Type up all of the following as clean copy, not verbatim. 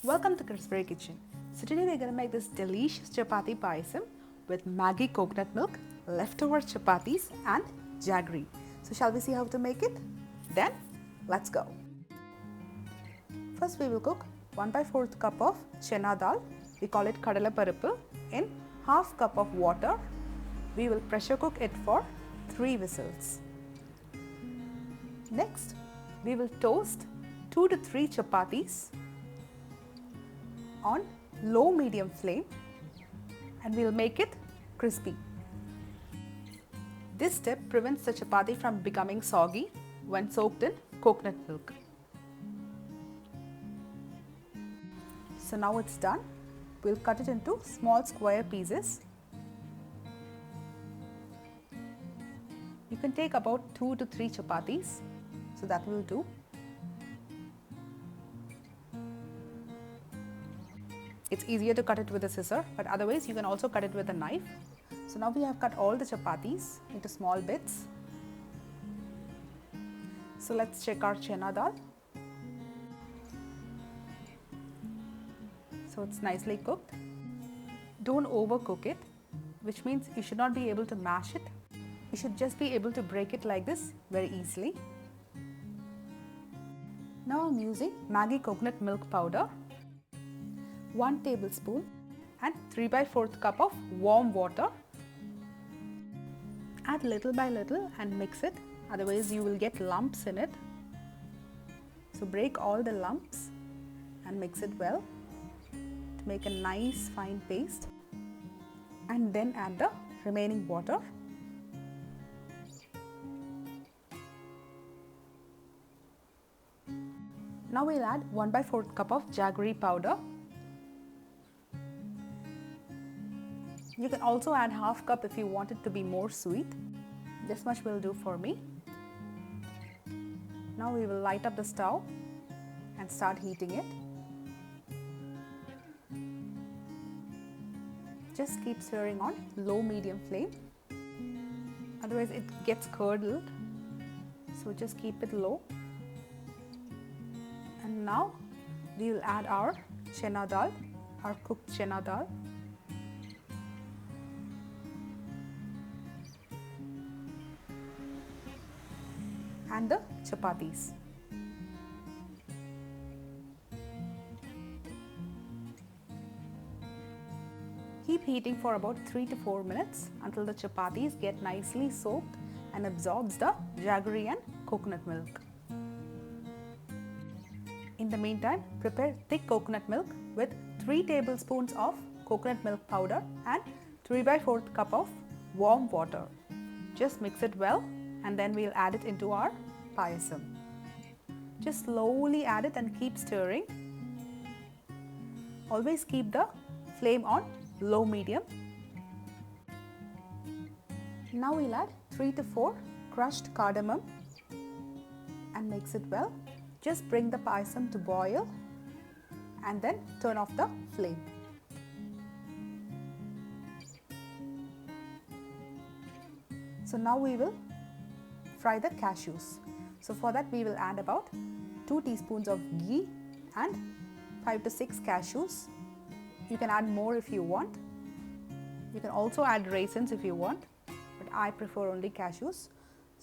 Welcome to Cryssberry Kitchen. So today we're going to make this delicious Chapati Payasam with Maggi coconut milk, leftover chapatis and jaggery. So shall we see how to make it? Then let's go. First we will cook 1/4 cup of chana dal. We call it kadala paruppu in half cup of water. We will pressure cook it for 3 whistles. Next we will toast 2 to 3 chapatis on low medium flame and we will make it crispy. This step prevents the chapati from becoming soggy when soaked in coconut milk. So now it's done. We'll cut it into small square pieces. You can take about 2 to 3 chapatis, so that will do. It's easier to cut it with a scissor, but otherwise you can also cut it with a knife. So now we have cut all the chapatis into small bits. So let's check our chana dal. So it's nicely cooked. Don't overcook it, which means you should not be able to mash it. You should just be able to break it like this very easily. Now I'm using Maggi coconut milk powder, 1 tablespoon and 3/4 cup of warm water. Add little by little and mix it, otherwise you will get lumps in it. So break all the lumps and mix it well to make a nice fine paste, and then add the remaining water. Now we'll add 1/4 cup of jaggery powder. You can also add half cup if you want it to be more sweet. This much will do for me. Now we will light up the stove and start heating it. Just keep stirring on low medium flame, otherwise it gets curdled, so just keep it low. And now we will add our chana dal, our cooked chana dal. And the chapatis. Keep heating for about 3 to 4 minutes until the chapatis get nicely soaked and absorbs the jaggery and coconut milk. In the meantime, prepare thick coconut milk with 3 tablespoons of coconut milk powder and 3/4 cup of warm water. Just mix it well and then we'll add it into our payasam. Just slowly add it and keep stirring. Always keep the flame on low medium. Now we'll add 3 to 4 crushed cardamom and mix it well. Just bring the payasam to boil and then turn off the flame. So now we will fry the cashews. So for that we will add about 2 teaspoons of ghee and 5 to 6 cashews. You can add more if you want. You can also add raisins if you want, but I prefer only cashews.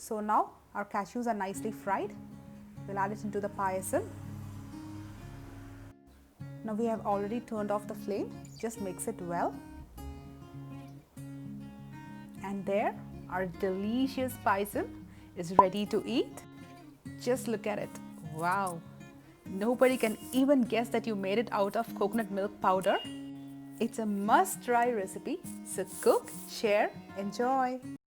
So now our cashews are nicely fried. We'll add it into the payasam. Now we have already turned off the flame. Just mix it well. And there, our delicious payasam is ready to eat. Just look at it. Wow! Nobody can even guess that you made it out of coconut milk powder. It's a must-try recipe. So cook, share, enjoy.